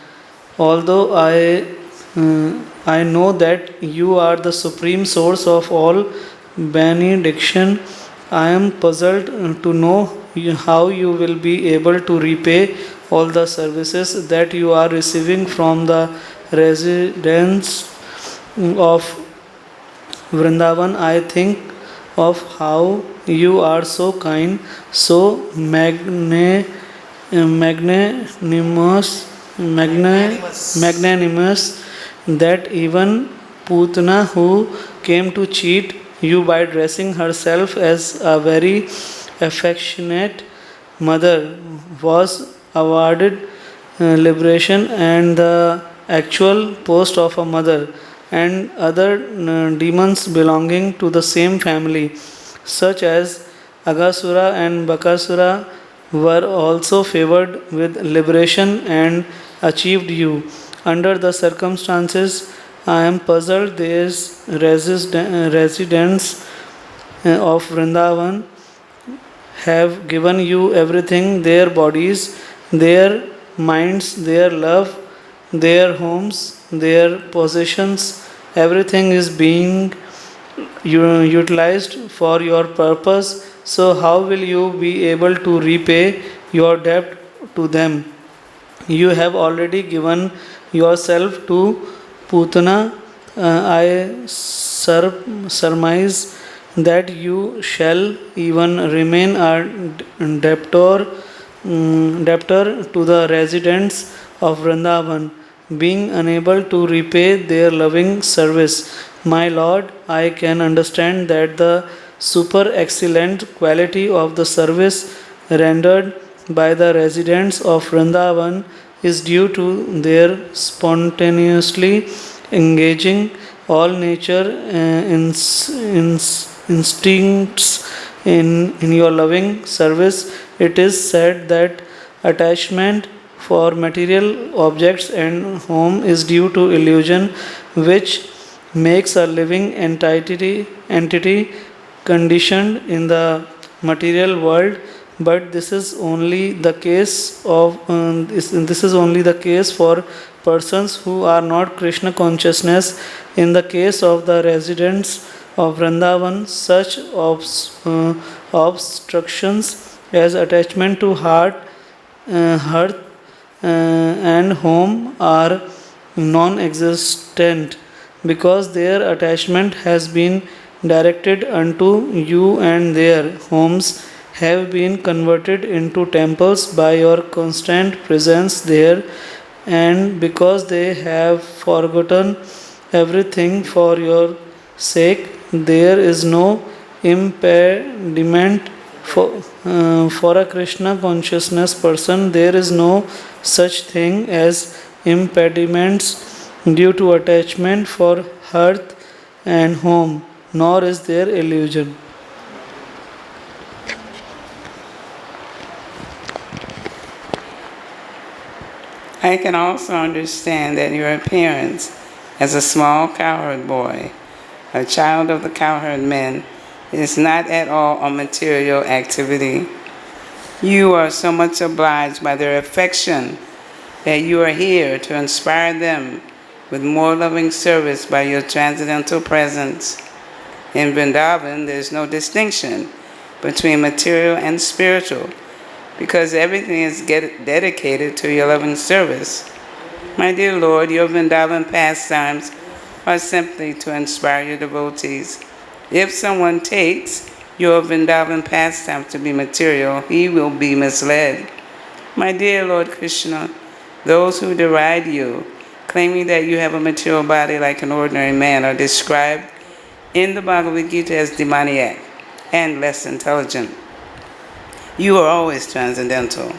Although I know that you are the supreme source of all benediction I am puzzled to know how you will be able to repay all the services that you are receiving from the residents of Vrindavan. I think of how you are so kind, so magnanimous, that even Putana, who came to cheat you by dressing herself as a very affectionate mother, was awarded liberation and the actual post of a mother, and other demons belonging to the same family, such as Agasura and Bakasura, were also favored with liberation and achieved you. Under the circumstances, I am puzzled. These residents of Vrindavan have given you everything, their bodies, their minds, their love, their homes, their possessions. Everything is being utilized for your purpose. So, how will you be able to repay your debt to them? You have already given yourself to Putana. I surmise that you shall even remain a debtor to the residents of Vrindavan, being unable to repay their loving service. My Lord, I can understand that the super excellent quality of the service rendered by the residents of Vrindavan is due to their spontaneously engaging all nature instincts in your loving service. It is said that attachment for material objects and home is due to illusion, which makes a living entity conditioned in the material world. But this is only the case this is only the case for persons who are not Krishna consciousness. In the case of the residents of Vrindavan, such obstructions as attachment to hearth, and home are non-existent, because their attachment has been directed unto you, and their homes have been converted into temples by your constant presence there. And because they have forgotten everything for your sake, there is no impediment for a Krishna consciousness person. There is no such thing as impediments due to attachment for hearth and home, nor is there illusion. I can also understand that your appearance as a small cowherd boy, a child of the cowherd men, is not at all a material activity. You are so much obliged by their affection that you are here to inspire them with more loving service by your transcendental presence. In Vrindavan, there is no distinction between material and spiritual, because everything is dedicated to your loving service. My dear Lord, your Vrindavan pastimes are simply to inspire your devotees. If someone takes your Vrindavan pastime to be material, he will be misled. My dear Lord Krishna, those who deride you, claiming that you have a material body like an ordinary man, are described in the Bhagavad-Gita as demoniac and less intelligent. You are always transcendental.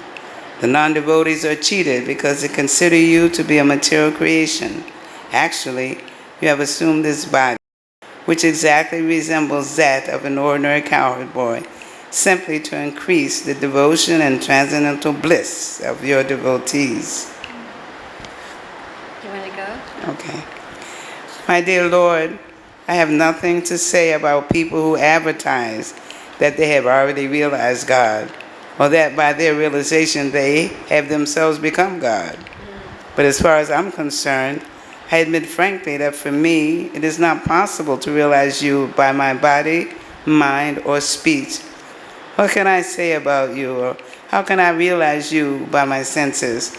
The non-devotees are cheated because they consider you to be a material creation. Actually, you have assumed this body, which exactly resembles that of an ordinary cowherd boy, simply to increase the devotion and transcendental bliss of your devotees. You want to go? Okay. My dear Lord, I have nothing to say about people who advertise that they have already realized God, or that by their realization they have themselves become God. But as far as I'm concerned, I admit frankly that for me, it is not possible to realize you by my body mind, or speech. What can I say about you, or how can I realize you by my senses?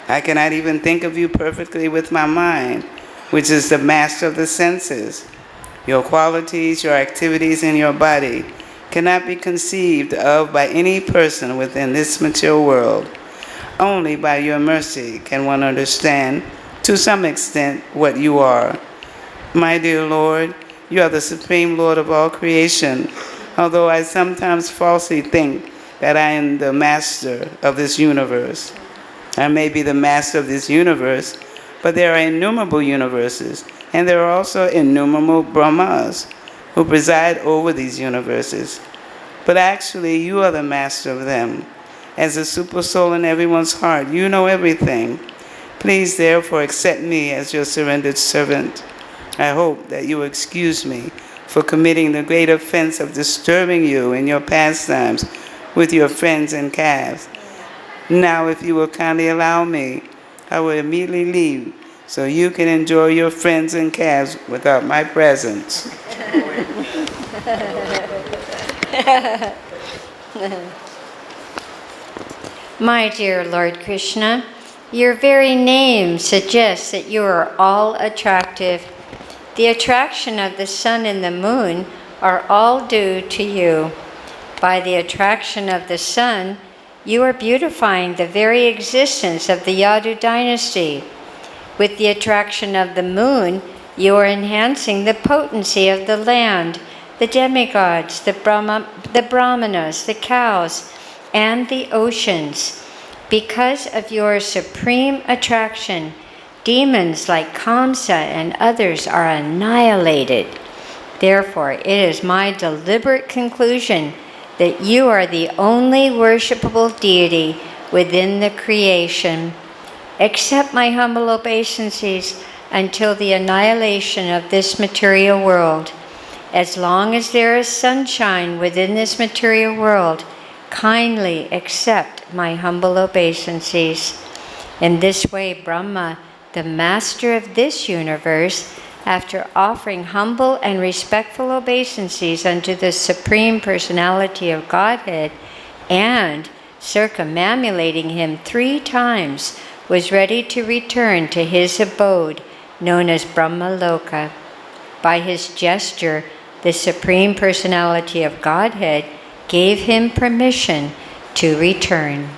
I cannot even think of you perfectly with my mind, which is the master of the senses. Your qualities, your activities, and your body cannot be conceived of by any person within this material world. Only by your mercy can one understand, to some extent, what you are. My dear Lord, you are the supreme Lord of all creation, although I sometimes falsely think that I am the master of this universe. I may be the master of this universe, but there are innumerable universes, and there are also innumerable Brahmas who preside over these universes. But actually, you are the master of them. As the super soul in everyone's heart, you know everything. Please, therefore, accept me as your surrendered servant. I hope that you will excuse me for committing the great offense of disturbing you in your pastimes with your friends and calves. Now, if you will kindly allow me, I will immediately leave so you can enjoy your friends and calves without my presence. My dear Lord Krishna, your very name suggests that you are all attractive. The attraction of the sun and the moon are all due to you. By the attraction of the sun, you are beautifying the very existence of the Yadu dynasty. With the attraction of the moon, you are enhancing the potency of the land, the demigods, the brahmanas, the cows, and the oceans. Because of your supreme attraction, demons like Kamsa and others are annihilated. Therefore, it is my deliberate conclusion that you are the only worshipable deity within the creation. Accept my humble obeisances until the annihilation of this material world. As long as there is sunshine within this material world, kindly accept my humble obeisances. In this way, Brahma, the master of this universe, after offering humble and respectful obeisances unto the Supreme Personality of Godhead and circumambulating him 3 times, was ready to return to his abode, known as Brahma Loka. By his gesture, the Supreme Personality of Godhead gave him permission to return.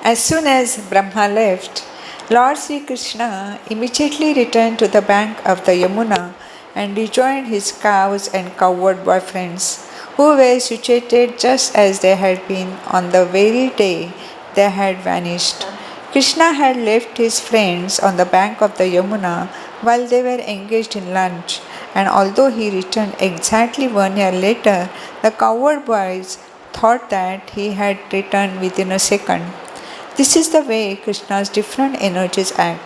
As soon as Brahma left, Lord Sri Krishna immediately returned to the bank of the Yamuna and rejoined his cows and cowherd boyfriends, who were situated just as they had been on the very day they had vanished. Krishna had left his friends on the bank of the Yamuna while they were engaged in lunch, and although he returned exactly 1 year later, the cowherd boys thought that he had returned within a second. This is the way Krishna's different energies act.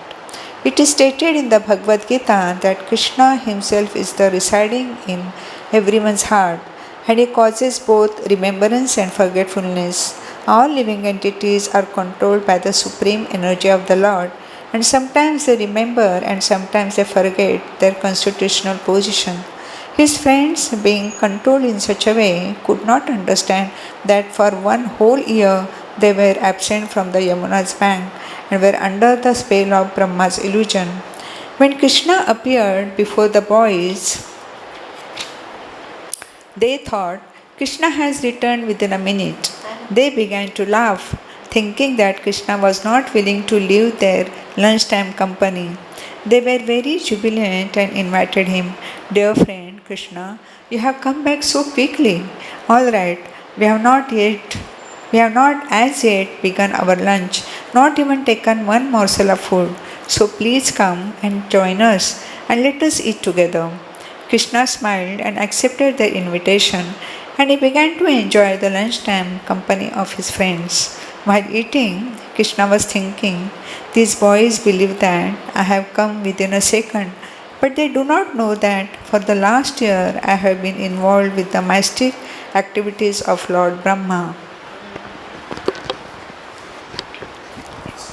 It is stated in the Bhagavad-Gita that Krishna himself is the residing in everyone's heart, and he causes both remembrance and forgetfulness. All living entities are controlled by the supreme energy of the Lord, and sometimes they remember and sometimes they forget their constitutional position. His friends, being controlled in such a way, could not understand that for 1 whole year they were absent from the Yamuna's bank and were under the spell of Brahma's illusion. When Krishna appeared before the boys, they thought, Krishna has returned within a minute. They began to laugh, thinking that Krishna was not willing to leave their lunchtime company. They were very jubilant and invited him. Dear friend Krishna, you have come back so quickly. All right, we have not as yet begun our lunch, not even taken 1 morsel of food. So please come and join us and let us eat together. Krishna smiled and accepted their invitation, and he began to enjoy the lunchtime company of his friends. While eating, Krishna was thinking, these boys believe that I have come within a second, but they do not know that for the last year I have been involved with the mystic activities of Lord Brahma.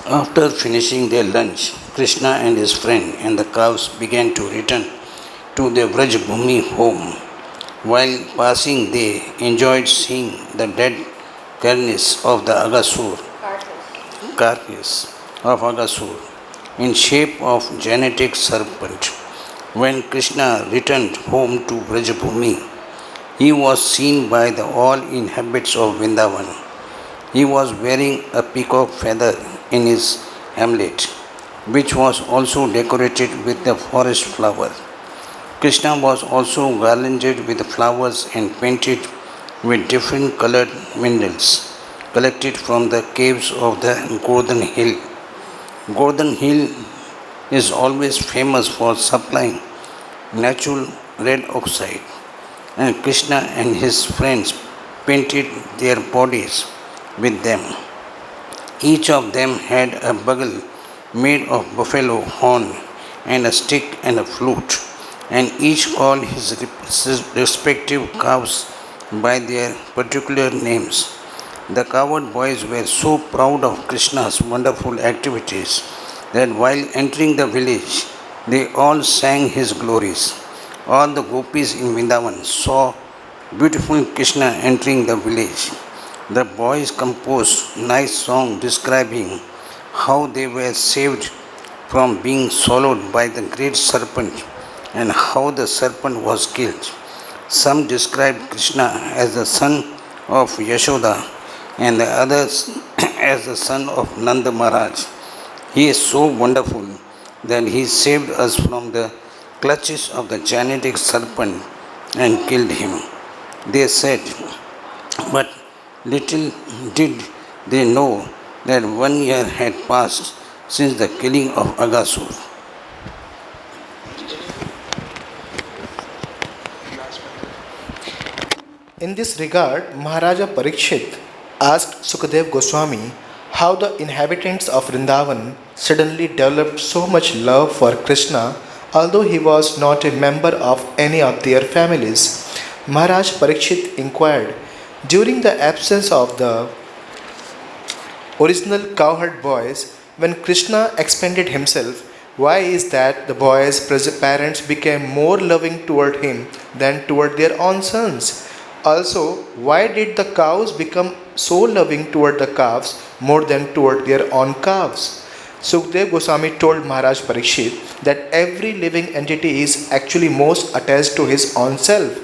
After finishing their lunch, Krishna and his friend and the cows began to return to their Vraja Bhumi home. While passing, they enjoyed seeing the dead carcass of the carcass of Agasur in shape of genetic serpent. When Krishna returned home to Vrajabhumi, he was seen by the all inhabitants of Vrindavan. He was wearing a peacock feather in his hamlet, which was also decorated with the forest flower. Krishna was also garlanded with flowers and painted with different colored minerals collected from the caves of the Golden Hill. Golden Hill is always famous for supplying natural red oxide, and Krishna and his friends painted their bodies with them. Each of them had a bugle made of buffalo horn and a stick and a flute, and each called his respective cows by their particular names. The cowherd boys were so proud of Krishna's wonderful activities that while entering the village, they all sang his glories. All the gopis in Vrindavan saw beautiful Krishna entering the village. The boys composed nice song describing how they were saved from being swallowed by the great serpent and how the serpent was killed. Some described Krishna as the son of Yashoda and the others as the son of Nanda Maharaj. He is so wonderful that he saved us from the clutches of the gigantic serpent and killed him. They said, but little did they know that 1 year had passed since the killing of Agasur. In this regard, Maharaja Parikshit asked Sukadev Goswami how the inhabitants of Vrindavan suddenly developed so much love for Krishna although he was not a member of any of their families. Maharaj Parikshit inquired, during the absence of the original cowherd boys, when Krishna expanded himself, why is that the boys' parents became more loving toward him than toward their own sons? Also, why did the cows become so loving toward the calves more than toward their own calves? Sukdev Goswami told Maharaj Parikshit that every living entity is actually most attached to his own self.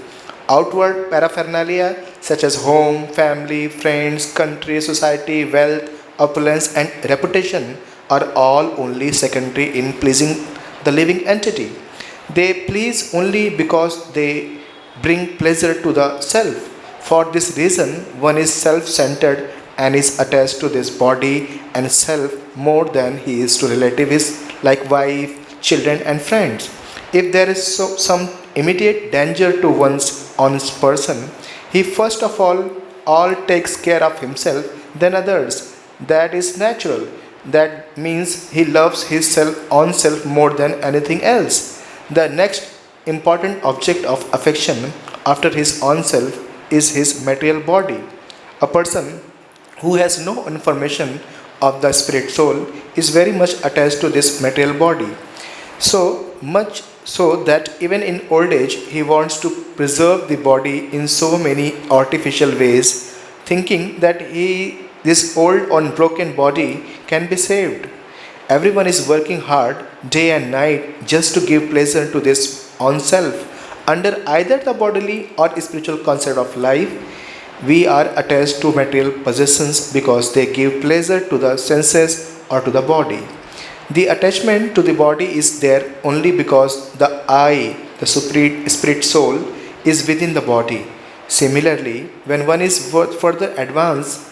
Outward paraphernalia such as home, family, friends, country, society, wealth, opulence, and reputation are all only secondary in pleasing the living entity. They please only because they bring pleasure to the self. For this reason, one is self centered and is attached to this body and self more than he is to relatives like wife, children, and friends. If there is some immediate danger to one's own person, he first of all takes care of himself, then others. That is natural. That means he loves his own self more than anything else. The next important object of affection after his own self is his material body. A person who has no information of the spirit soul is very much attached to this material body. So much so that even in old age he wants to preserve the body in so many artificial ways, thinking that this old unbroken body can be saved. Everyone is working hard day and night just to give pleasure to this own self. Under either the bodily or spiritual concept of life, we are attached to material possessions because they give pleasure to the senses or to the body. The attachment to the body is there only because the I, the spirit soul, is within the body. Similarly, when one is further advanced,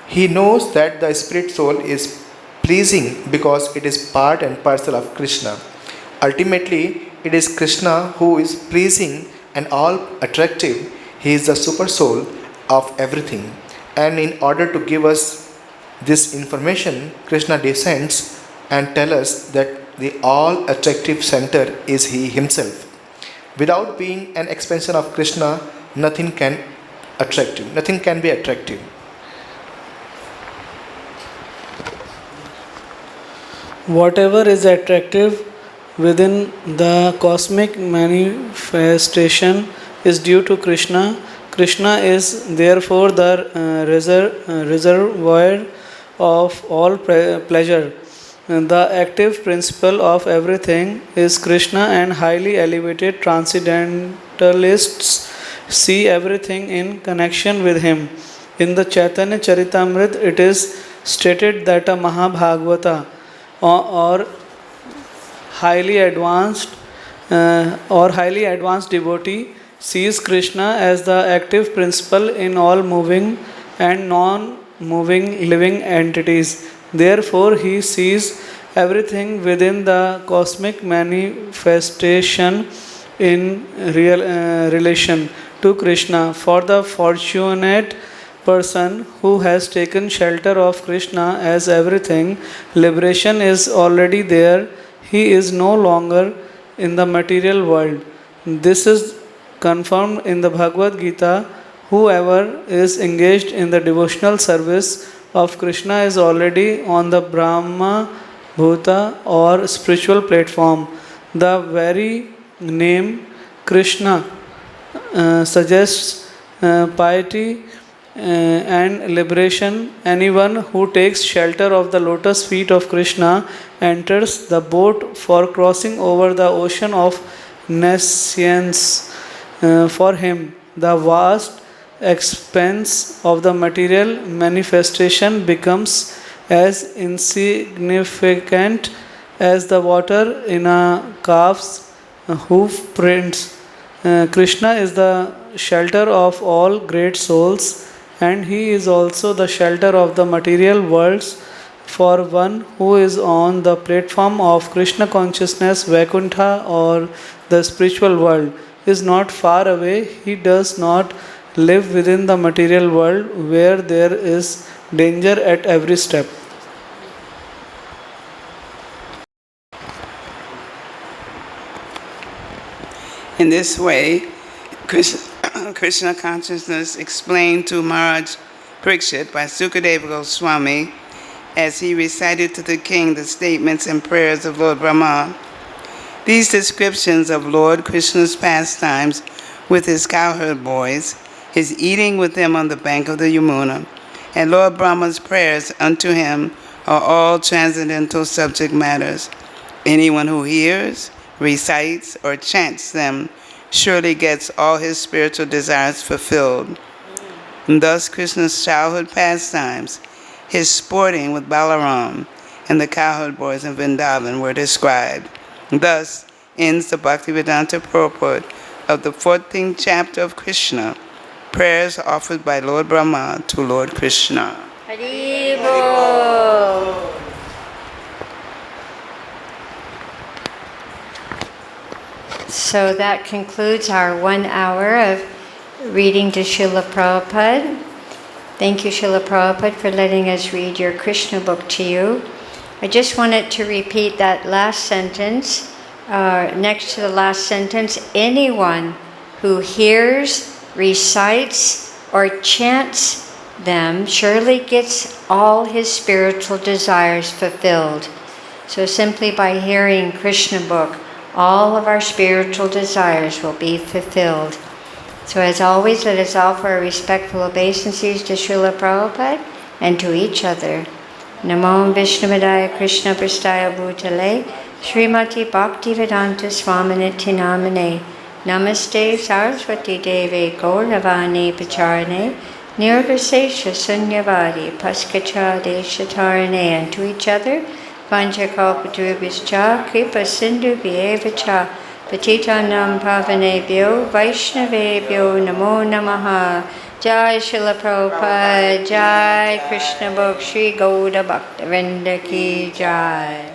he knows that the spirit soul is pleasing because it is part and parcel of Krishna. Ultimately, it is Krishna who is pleasing and all attractive. He is the super soul of everything. And in order to give us this information, Krishna descends and tells us that the all attractive center is He Himself. Without being an expansion of Krishna, nothing can be attractive. Whatever is attractive within the cosmic manifestation is due to Krishna. Krishna is therefore the reservoir of all pleasure. The active principle of everything is Krishna, and highly elevated transcendentalists see everything in connection with him. In the Chaitanya Charitamrita, it is stated that a Mahabhagavata or highly advanced devotee sees Krishna as the active principle in all moving and non-moving living entities. Therefore, he sees everything within the cosmic manifestation in relation to Krishna. For the fortunate person who has taken shelter of Krishna as everything, liberation is already there. He is no longer in the material world. This is confirmed in the Bhagavad-Gita. Whoever is engaged in the devotional service of Krishna is already on the Brahma Bhuta or spiritual platform. The very name Krishna suggests piety and liberation. Anyone who takes shelter of the lotus feet of Krishna enters the boat for crossing over the ocean of nescience. For him, the vast expanse of the material manifestation becomes as insignificant as the water in a calf's hoof prints. Krishna is the shelter of all great souls, and he is also the shelter of the material worlds. For one who is on the platform of Krishna consciousness, Vaikuntha or the spiritual world is not far away. He does not live within the material world where there is danger at every step. In this way, Krishna consciousness explained to Maharaj Parikshit by Sukadeva Goswami as he recited to the king the statements and prayers of Lord Brahma. These descriptions of Lord Krishna's pastimes with his cowherd boys, his eating with them on the bank of the Yamuna, and Lord Brahma's prayers unto him are all transcendental subject matters. Anyone who hears, recites, or chants them surely gets all his spiritual desires fulfilled. And thus Krishna's childhood pastimes, his sporting with Balaram, and the cowherd boys in Vrindavan were described. Thus ends the Bhaktivedanta purport of the 14th chapter of Krishna, prayers offered by Lord Brahma to Lord Krishna. Haribol. So that concludes our 1 hour of reading to Srila Prabhupada. Thank you, Srila Prabhupada, for letting us read your Krishna book to you. I just wanted to repeat that last sentence. Next to the last sentence, anyone who hears, recites, or chants them surely gets all his spiritual desires fulfilled. So simply by hearing Krishna book, all of our spiritual desires will be fulfilled. So as always, let us offer our respectful obeisances to Srila Prabhupada and to each other. Namo Vishnuvedaya Krishna Prastaya Bhutale Srimati Bhaktivedanta Swaminiti Namane Namaste Saraswati Deve Gauravani Pacharane Nirvisesha Sunyavadi Paskacha Deshatarane. And to each other, Panchakalpatarubhascha Kripa Sindhu Vyevacha Patitanam Pavanebhyo Vaishnavebhyo Namo Namaha. Jai Srila Prabhupada, Jai Krishna Book, Shri Gauda Bhakta Vrinda Ki Jai.